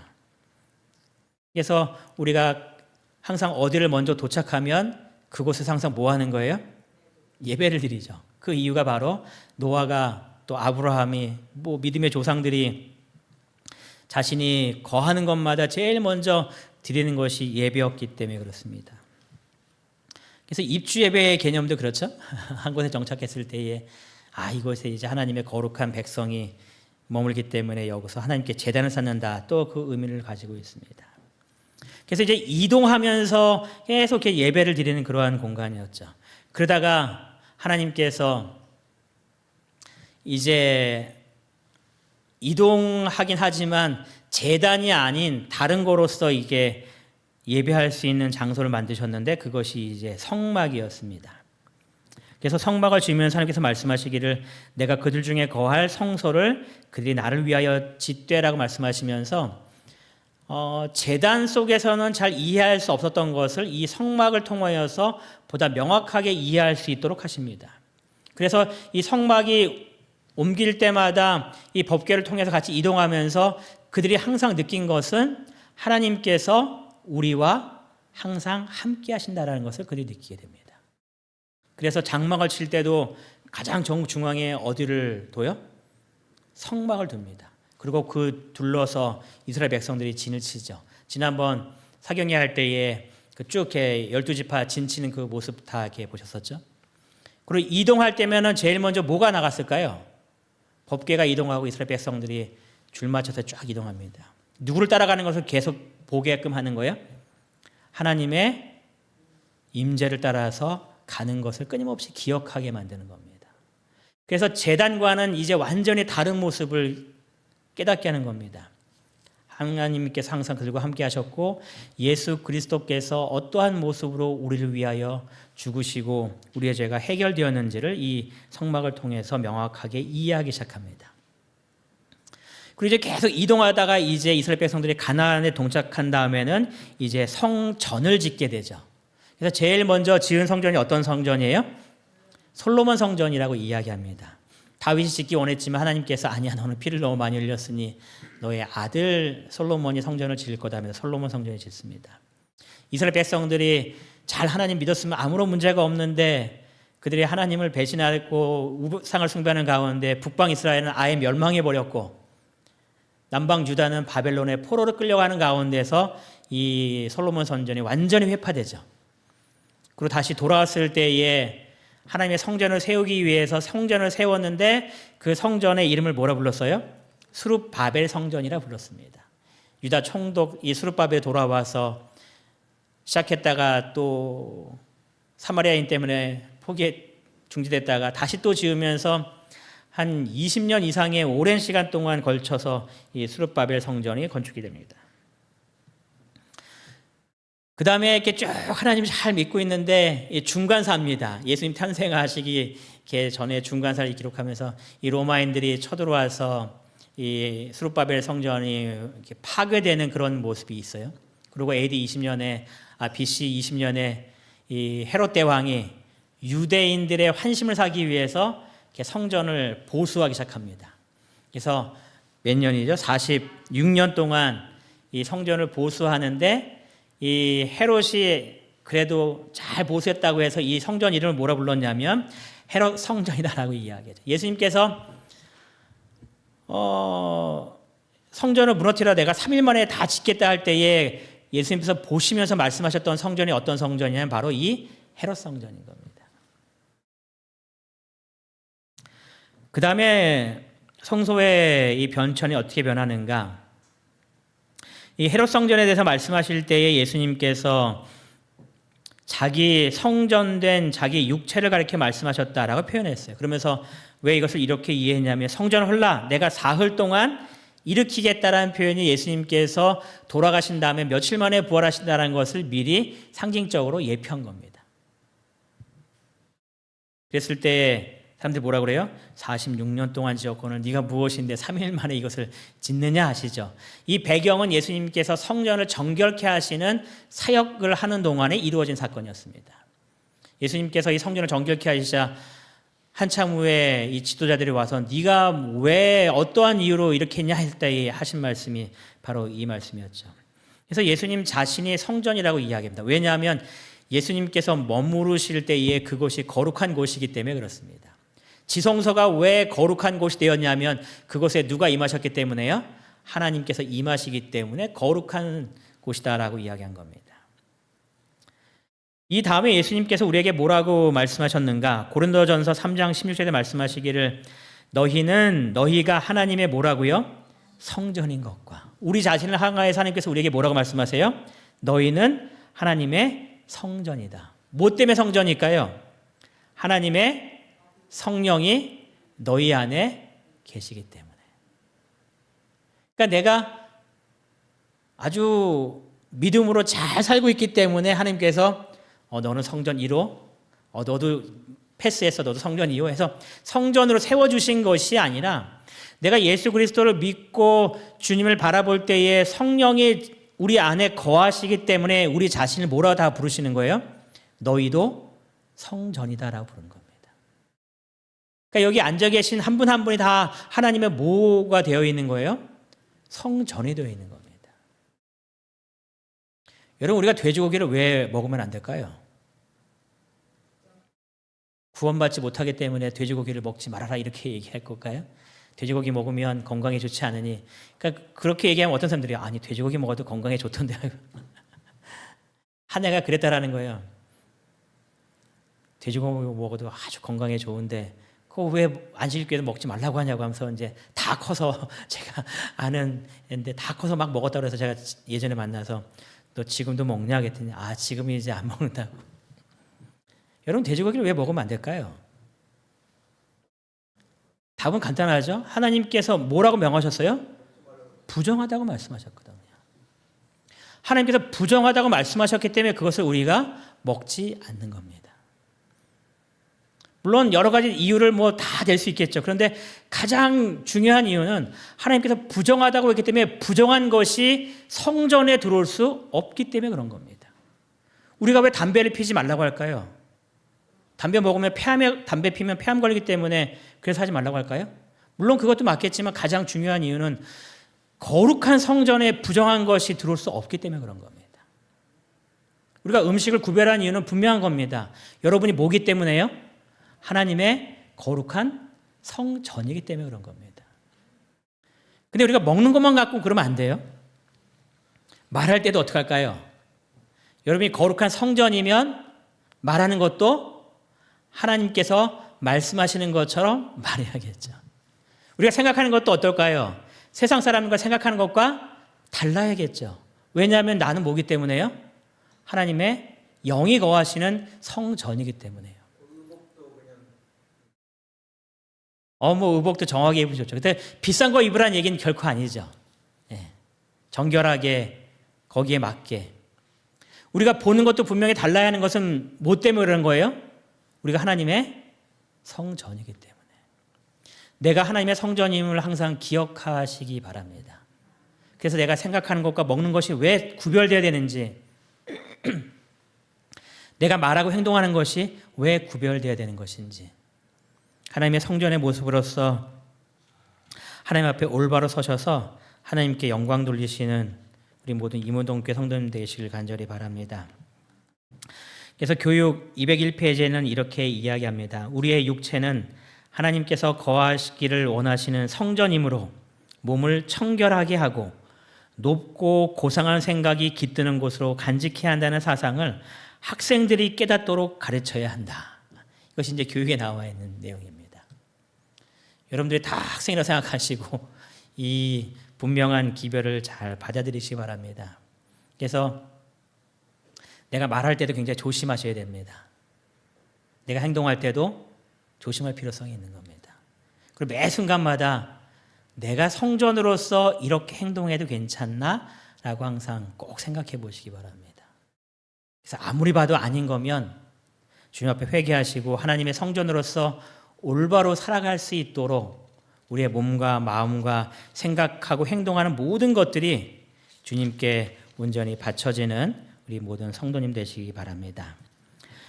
그래서 우리가 항상 어디를 먼저 도착하면 그곳에서 항상 뭐 하는 거예요? 예배를 드리죠. 그 이유가 바로 노아가 또 아브라함이 믿음의 조상들이 자신이 거하는 것마다 제일 먼저 드리는 것이 예배였기 때문에 그렇습니다. 그래서 입주 예배의 개념도 그렇죠. 한 곳에 정착했을 때에 이곳에 이제 하나님의 거룩한 백성이 머물기 때문에 여기서 하나님께 제단을 쌓는다. 또 그 의미를 가지고 있습니다. 그래서 이제 이동하면서 계속 이렇게 예배를 드리는 그러한 공간이었죠. 그러다가 하나님께서 이제 이동하긴 하지만 제단이 아닌 다른 거로서 이게 예배할 수 있는 장소를 만드셨는데 그것이 이제 성막이었습니다. 그래서 성막을 지으면서 하나님께서 말씀하시기를 내가 그들 중에 거할 성소를 그들이 나를 위하여 짓되라고 말씀하시면서 제단 속에서는 잘 이해할 수 없었던 것을 이 성막을 통하여서 보다 명확하게 이해할 수 있도록 하십니다. 그래서 이 성막이 옮길 때마다 이 법궤를 통해서 같이 이동하면서 그들이 항상 느낀 것은 하나님께서 우리와 항상 함께 하신다는 것을 그들이 느끼게 됩니다. 그래서 장막을 칠 때도 가장 정중앙에 어디를 둬요? 성막을 둡니다. 그리고 그 둘러서 이스라엘 백성들이 진을 치죠. 지난번 사경례 할 때에 쭉 이렇게 12지파 진 치는 그 모습 다 이렇게 보셨었죠? 그리고 이동할 때면은 제일 먼저 뭐가 나갔을까요? 법궤가 이동하고 이스라엘 백성들이 줄 맞춰서 쫙 이동합니다. 누구를 따라가는 것을 계속 보게끔 하는 거예요? 하나님의 임재를 따라서 가는 것을 끊임없이 기억하게 만드는 겁니다. 그래서 제단과는 이제 완전히 다른 모습을 깨닫게 하는 겁니다. 하나님께서 항상 그들과 함께 하셨고 예수 그리스도께서 어떠한 모습으로 우리를 위하여 죽으시고 우리의 죄가 해결되었는지를 이 성막을 통해서 명확하게 이해하기 시작합니다. 그리고 이제 계속 이동하다가 이제 이스라엘 백성들이 가나안에 동착한 다음에는 이제 성전을 짓게 되죠. 그래서 제일 먼저 지은 성전이 어떤 성전이에요? 솔로몬 성전이라고 이야기합니다. 다윗이 짓기 원했지만 하나님께서 아니야 너는 피를 너무 많이 흘렸으니 너의 아들 솔로몬이 성전을 지을 거다 하면서 솔로몬 성전을 짓습니다. 이스라엘 백성들이 잘 하나님 믿었으면 아무런 문제가 없는데 그들이 하나님을 배신하고 우상을 숭배하는 가운데 북방 이스라엘은 아예 멸망해 버렸고 남방 유다는 바벨론의 포로로 끌려가는 가운데서 이 솔로몬 성전이 완전히 회파되죠. 그리고 다시 돌아왔을 때에 하나님의 성전을 세우기 위해서 성전을 세웠는데 그 성전의 이름을 뭐라 불렀어요? 수룹바벨 성전이라 불렀습니다. 유다 총독 이 수룹바벨에 돌아와서 시작했다가 또 사마리아인 때문에 중지됐다가 다시 또 지으면서 한 20년 이상의 오랜 시간 동안 걸쳐서 이 수룹바벨 성전이 건축이 됩니다. 그 다음에 이렇게 쭉 하나님 잘 믿고 있는데 중간사입니다. 예수님 탄생하시기 전에 중간사를 기록하면서 이 로마인들이 쳐들어와서 이 수룹바벨 성전이 이렇게 파괴되는 그런 모습이 있어요. 그리고 AD 20년에 BC 20년에 이 헤롯 대왕이 유대인들의 환심을 사기 위해서 이렇게 성전을 보수하기 시작합니다. 그래서 몇 년이죠? 46년 동안 이 성전을 보수하는데 이 헤롯이 그래도 잘 보수했다고 해서 이 성전 이름을 뭐라 불렀냐면 헤롯 성전이다라고 이야기하죠. 예수님께서 성전을 무너뜨려 내가 3일 만에 다 짓겠다 할 때에 예수님께서 보시면서 말씀하셨던 성전이 어떤 성전이냐면 바로 이 헤롯 성전인 겁니다. 그 다음에 성소의 이 변천이 어떻게 변하는가? 이 헤롯 성전에 대해서 말씀하실 때에 예수님께서 자기 성전된 자기 육체를 가리켜 말씀하셨다라고 표현했어요. 그러면서 왜 이것을 이렇게 이해했냐면 성전을 헐라 내가 사흘 동안 일으키겠다라는 표현이 예수님께서 돌아가신 다음에 며칠 만에 부활하신다는 것을 미리 상징적으로 예표한 겁니다. 그랬을 때 사람들이 뭐라 그래요? 46년 동안 지었거늘 네가 무엇인데 3일 만에 이것을 짓느냐 하시죠. 이 배경은 예수님께서 성전을 정결케 하시는 사역을 하는 동안에 이루어진 사건이었습니다. 예수님께서 이 성전을 정결케 하시자 한참 후에 이 지도자들이 와서 네가 왜 어떠한 이유로 이렇게 했냐 할 때 하신 말씀이 바로 이 말씀이었죠. 그래서 예수님 자신이 성전이라고 이야기합니다. 왜냐하면 예수님께서 머무르실 때에 그곳이 거룩한 곳이기 때문에 그렇습니다. 지성소가 왜 거룩한 곳이 되었냐면 그곳에 누가 임하셨기 때문에요? 하나님께서 임하시기 때문에 거룩한 곳이다라고 이야기한 겁니다. 이 다음에 예수님께서 우리에게 뭐라고 말씀하셨는가? 고린도전서 3장 16절에 말씀하시기를 너희가 하나님의 뭐라고요? 성전인 것과 우리 자신을 향하여서 하나님께서 우리에게 뭐라고 말씀하세요? 너희는 하나님의 성전이다. 뭐 때문에 성전일까요? 하나님의 성령이 너희 안에 계시기 때문에. 그러니까 내가 아주 믿음으로 잘 살고 있기 때문에 하나님께서 너는 성전 1호, 너도 패스해서 너도 성전 2호 해서 성전으로 세워주신 것이 아니라 내가 예수 그리스도를 믿고 주님을 바라볼 때에 성령이 우리 안에 거하시기 때문에 우리 자신을 뭐라고 다 부르시는 거예요? 너희도 성전이다라고 부르는 겁니다. 그러니까 여기 앉아 계신 한 분 한 분이 다 하나님의 뭐가 되어 있는 거예요? 성전이 되어 있는 겁니다. 여러분, 우리가 돼지고기를 왜 먹으면 안 될까요? 구원받지 못하기 때문에 돼지고기를 먹지 말아라 이렇게 얘기할 걸까요? 돼지고기 먹으면 건강에 좋지 않으니. 그러니까 그렇게 얘기하면 어떤 사람들이 아니 돼지고기 먹어도 건강에 좋던데. 한 애가 그랬다라는 거예요. 돼지고기 먹어도 아주 건강에 좋은데 그거 왜 안식일교회도 먹지 말라고 하냐고 하면서 이제 다 커서 제가 아는 애인데 다 커서 막 먹었다고 해서 제가 예전에 만나서 너 지금도 먹냐 그랬더니 지금은 이제 안 먹는다고. 여러분, 돼지고기를 왜 먹으면 안 될까요? 답은 간단하죠. 하나님께서 뭐라고 명하셨어요? 부정하다고 말씀하셨거든요. 하나님께서 부정하다고 말씀하셨기 때문에 그것을 우리가 먹지 않는 겁니다. 물론 여러 가지 이유를 다 될 수 있겠죠. 그런데 가장 중요한 이유는 하나님께서 부정하다고 했기 때문에 부정한 것이 성전에 들어올 수 없기 때문에 그런 겁니다. 우리가 왜 담배를 피지 말라고 할까요? 담배 먹으면 담배 피면 폐암 걸리기 때문에 그래서 하지 말라고 할까요? 물론 그것도 맞겠지만 가장 중요한 이유는 거룩한 성전에 부정한 것이 들어올 수 없기 때문에 그런 겁니다. 우리가 음식을 구별한 이유는 분명한 겁니다. 여러분이 뭐기 때문에요? 하나님의 거룩한 성전이기 때문에 그런 겁니다. 근데 우리가 먹는 것만 갖고 그러면 안 돼요. 말할 때도 어떻게 할까요? 여러분이 거룩한 성전이면 말하는 것도 하나님께서 말씀하시는 것처럼 말해야겠죠. 우리가 생각하는 것도 어떨까요? 세상 사람과 생각하는 것과 달라야겠죠. 왜냐하면 나는 뭐기 때문에요? 하나님의 영이 거하시는 성전이기 때문에요. 의복도 정확하게 입으셨죠. 근데 비싼 거 입으라는 얘기는 결코 아니죠. 정결하게 거기에 맞게. 우리가 보는 것도 분명히 달라야 하는 것은 뭐 때문에 그런 거예요? 우리가 하나님의 성전이기 때문에. 내가 하나님의 성전임을 항상 기억하시기 바랍니다. 그래서 내가 생각하는 것과 먹는 것이 왜 구별되어야 되는지, 내가 말하고 행동하는 것이 왜 구별되어야 되는 것인지, 하나님의 성전의 모습으로서 하나님 앞에 올바로 서셔서 하나님께 영광 돌리시는 우리 모든 이문동교회 성도님 되시길 간절히 바랍니다. 그래서 교육 201페이지에는 이렇게 이야기합니다. 우리의 육체는 하나님께서 거하시기를 원하시는 성전이므로 몸을 청결하게 하고 높고 고상한 생각이 깃드는 곳으로 간직해야 한다는 사상을 학생들이 깨닫도록 가르쳐야 한다. 이것이 이제 교육에 나와 있는 내용입니다. 여러분들이 다 학생이라고 생각하시고 이 분명한 기별을 잘 받아들이시기 바랍니다. 그래서 내가 말할 때도 굉장히 조심하셔야 됩니다. 내가 행동할 때도 조심할 필요성이 있는 겁니다. 그리고 매 순간마다 내가 성전으로서 이렇게 행동해도 괜찮나? 라고 항상 꼭 생각해 보시기 바랍니다. 그래서 아무리 봐도 아닌 거면 주님 앞에 회개하시고 하나님의 성전으로서 올바로 살아갈 수 있도록 우리의 몸과 마음과 생각하고 행동하는 모든 것들이 주님께 온전히 바쳐지는 우리 모든 성도님 되시기 바랍니다.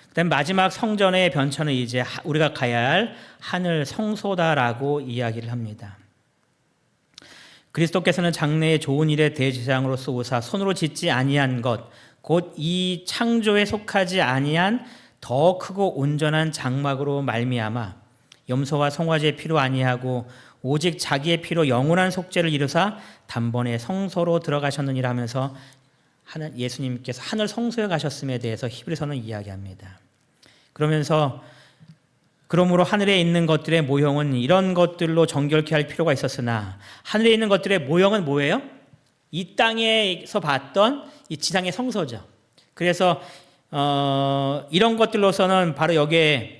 그다음 마지막 성전의 변천은 이제 우리가 가야 할 하늘 성소다라고 이야기를 합니다. 그리스도께서는 장래의 좋은 일의 대제사장으로서 오사 손으로 짓지 아니한 것 곧 이 창조에 속하지 아니한 더 크고 온전한 장막으로 말미암아 염소와 송아지의 피로 아니하고 오직 자기의 피로 영원한 속죄를 이루사 단번에 성소로 들어가셨느니라 하면서 예수님께서 하늘 성소에 가셨음에 대해서 히브리서는 이야기합니다. 그러면서 그러므로 하늘에 있는 것들의 모형은 이런 것들로 정결케 할 필요가 있었으나 하늘에 있는 것들의 모형은 뭐예요? 이 땅에서 봤던 이 지상의 성소죠. 그래서 이런 것들로서는 바로 여기에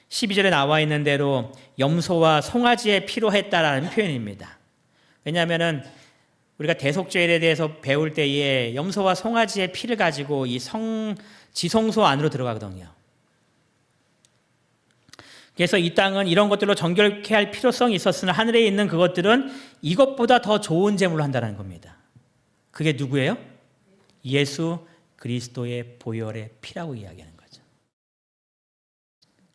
12절에 나와 있는 대로 염소와 송아지의 피로 했다라는 표현입니다. 왜냐하면은 우리가 대속죄에 대해서 배울 때에 염소와 송아지의 피를 가지고 이 지성소 안으로 들어가거든요. 그래서 이 땅은 이런 것들로 정결케 할 필요성이 있었으나 하늘에 있는 그것들은 이것보다 더 좋은 제물로 한다는 겁니다. 그게 누구예요? 예수 그리스도의 보혈의 피라고 이야기하는 거죠.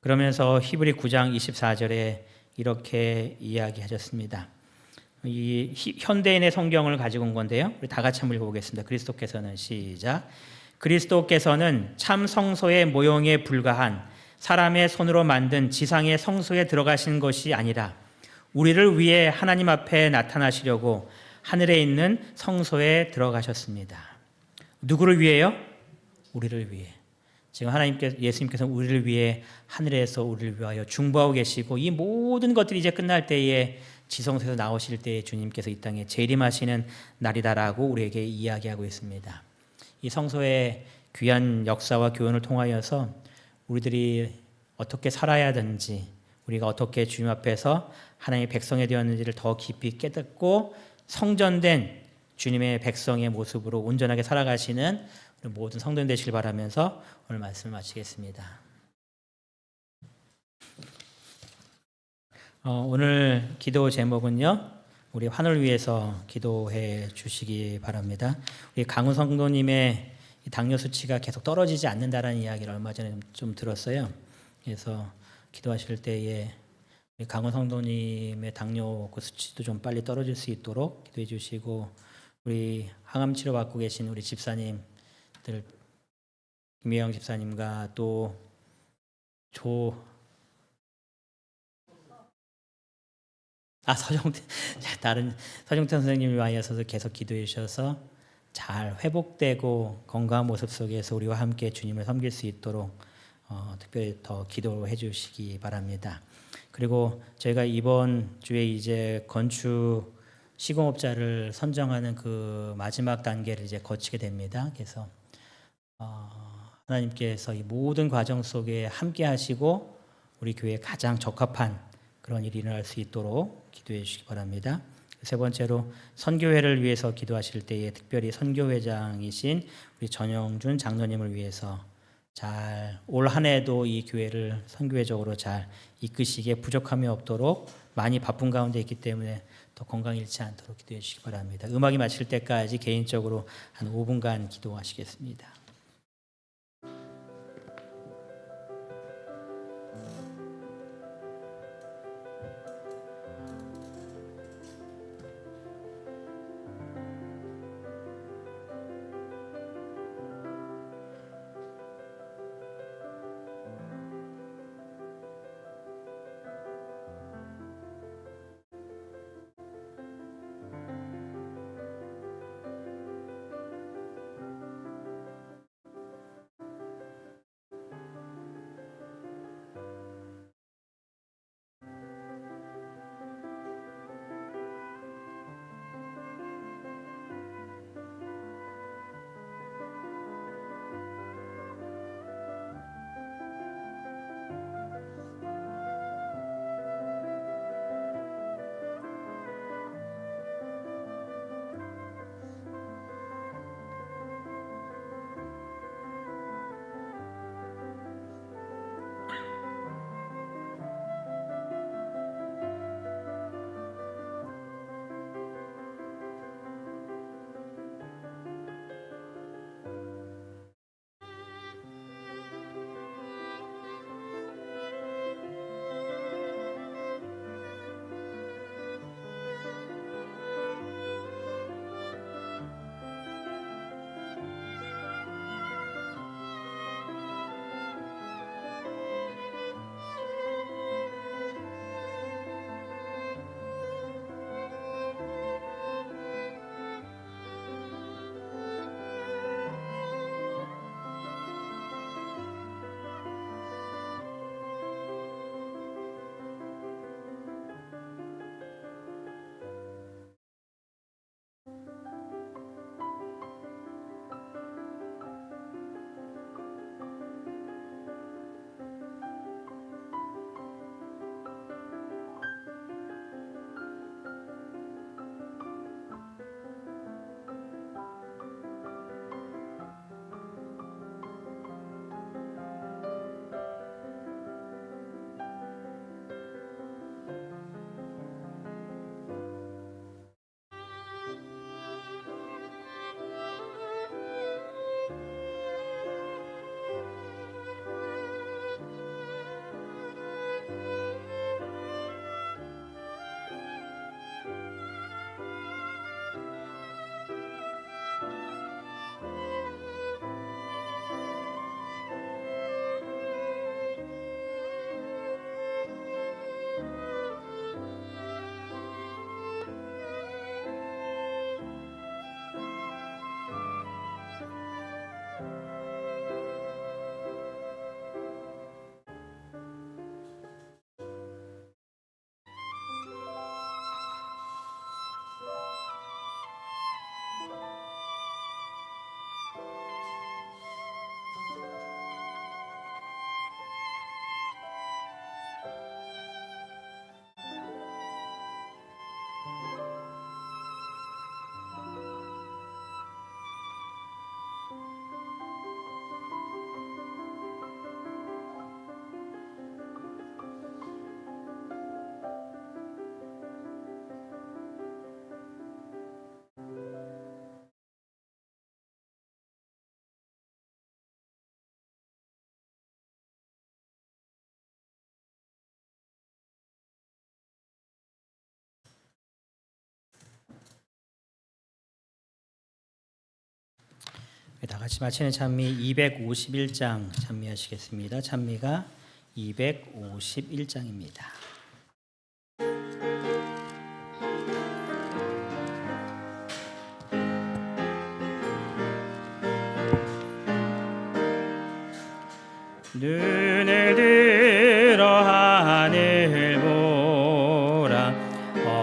그러면서 히브리 9장 24절에 이렇게 이야기하셨습니다. 이 현대인의 성경을 가지고 온 건데요. 우리 다 같이 한번 읽어보겠습니다. 그리스도께서는 시작. 그리스도께서는 참 성소의 모형에 불과한 사람의 손으로 만든 지상의 성소에 들어가신 것이 아니라 우리를 위해 하나님 앞에 나타나시려고 하늘에 있는 성소에 들어가셨습니다. 누구를 위해요? 우리를 위해. 지금 예수님께서 우리를 위해 하늘에서 우리를 위하여 중보하고 계시고 이 모든 것들이 이제 끝날 때에 지성소에서 나오실 때에 주님께서 이 땅에 재림하시는 날이다라고 우리에게 이야기하고 있습니다. 이 성소의 귀한 역사와 교훈을 통하여서 우리들이 어떻게 살아야 하는지, 우리가 어떻게 주님 앞에서 하나님의 백성이 되었는지를 더 깊이 깨닫고 성전된 주님의 백성의 모습으로 온전하게 살아가시는 우리 모든 성도님 되시길 바라면서 오늘 말씀을 마치겠습니다. 오늘 기도 제목은요, 우리 환우를 위해서 기도해 주시기 바랍니다. 우리 강훈 성도님의 당뇨 수치가 계속 떨어지지 않는다라는 이야기를 얼마 전에 좀 들었어요. 그래서 기도하실 때에 우리 강훈 성도님의 당뇨 그 수치도 좀 빨리 떨어질 수 있도록 기도해 주시고, 우리 항암 치료 받고 계신 우리 집사님들, 김혜영 집사님과 또 다른 서정태 선생님이 와 있어서 계속 기도해 주셔서 잘 회복되고 건강한 모습 속에서 우리와 함께 주님을 섬길 수 있도록 특별히 더 기도해 주시기 바랍니다. 그리고 저희가 이번 주에 이제 건축 시공업자를 선정하는 그 마지막 단계를 이제 거치게 됩니다. 그래서 하나님께서 이 모든 과정 속에 함께 하시고 우리 교회에 가장 적합한 그런 일이 일어날 수 있도록 기도해 주시기 바랍니다. 세 번째로 선교회를 위해서 기도하실 때에 특별히 선교회장이신 우리 전영준 장로님을 위해서 잘 올 한 해도 이 교회를 선교회적으로 잘 이끄시기에 부족함이 없도록 많이 바쁜 가운데 있기 때문에 더 건강 잃지 않도록 기도해 주시기 바랍니다. 음악이 마칠 때까지 개인적으로 한 5분간 기도하시겠습니다. 다 같이 마치는 찬미 251장 찬미하시겠습니다. 찬미가 251장입니다. 눈을 들어 하늘 보라.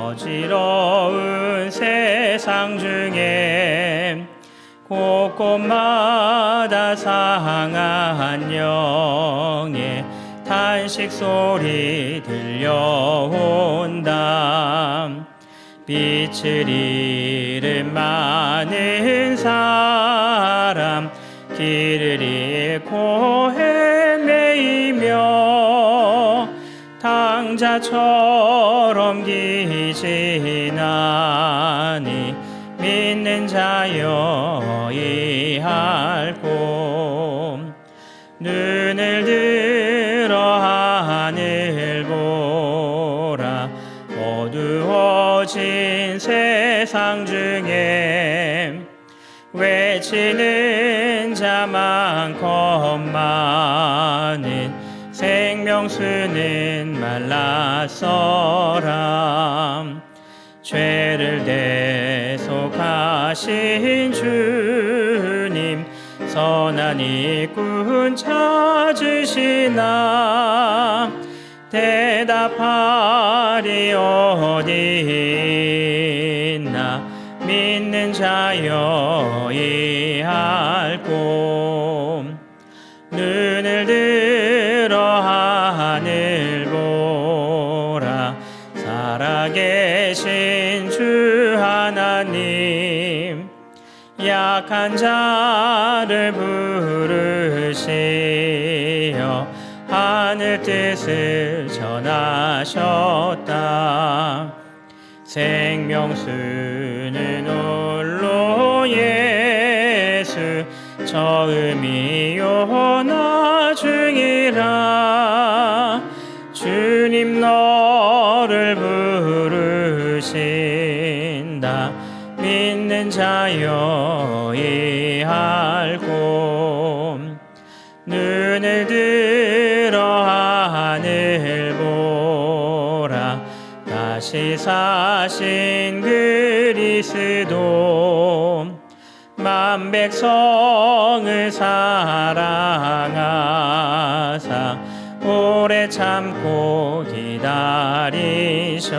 어지러운 세상 중에 곳곳마다 상한 영의 탄식 소리 들려온다. 빛을 잃은 많은 사람, 길을 잃고 헤매이며 당자처럼 기진하니 믿는 자여 이할고. 눈을 들어 하늘 보라. 어두워진 세상 중에 외치는 자 많건만은 생명수는 말랐어라. 죄를 대속하신 주님, 선한 일꾼 찾으시나. 대답하리 어디 있나. 믿는 자여 이할고. 눈을 들어 하늘 보라. 살아계신 주 하나님, 약한 자를 부르시어 하늘 뜻을 전하셨다. 생명수는 홀로 예수, 처음이요 나중이라. 주님 너를 부르신다. 믿는 자여 이할고. 눈을 들어 하늘 보라. 다시 사신 그리스도, 만 백성을 사랑하사 오래 참고 기다리셔.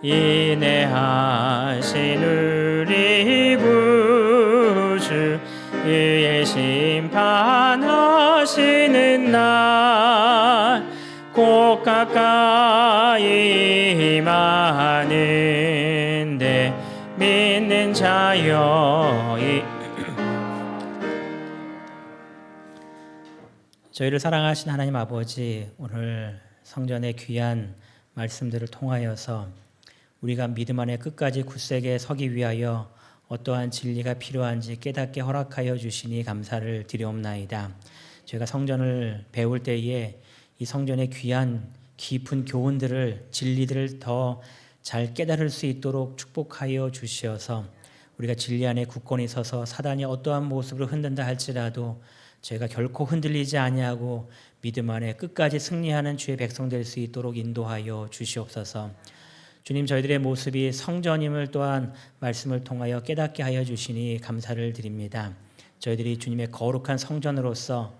인내하신 우리 구주, 의의 심판하시는 날 곧 가까이 임하는데 믿는 자여 저희를 사랑하신 하나님 아버지, 오늘 성전의 귀한 말씀들을 통하여서 우리가 믿음 안에 끝까지 굳세게 서기 위하여 어떠한 진리가 필요한지 깨닫게 허락하여 주시니 감사를 드리옵나이다. 저희가 성전을 배울 때에 이 성전의 귀한 깊은 교훈들을, 진리들을 더 잘 깨달을 수 있도록 축복하여 주시어서 우리가 진리 안에 굳건히 서서 사단이 어떠한 모습으로 흔든다 할지라도 저희가 결코 흔들리지 아니하고 믿음 안에 끝까지 승리하는 주의 백성 될 수 있도록 인도하여 주시옵소서. 주님, 저희들의 모습이 성전임을 또한 말씀을 통하여 깨닫게 하여 주시니 감사를 드립니다. 저희들이 주님의 거룩한 성전으로서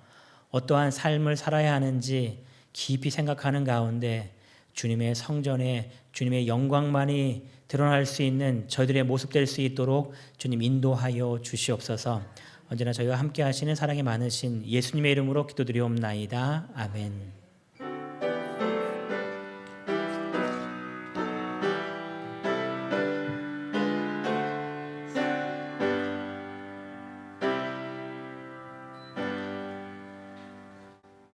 어떠한 삶을 살아야 하는지 깊이 생각하는 가운데 주님의 성전에 주님의 영광만이 드러날 수 있는 저희들의 모습 될 수 있도록 주님 인도하여 주시옵소서. 언제나 저희와 함께 하시는 사랑이 많으신 예수님의 이름으로 기도드리옵나이다. 아멘.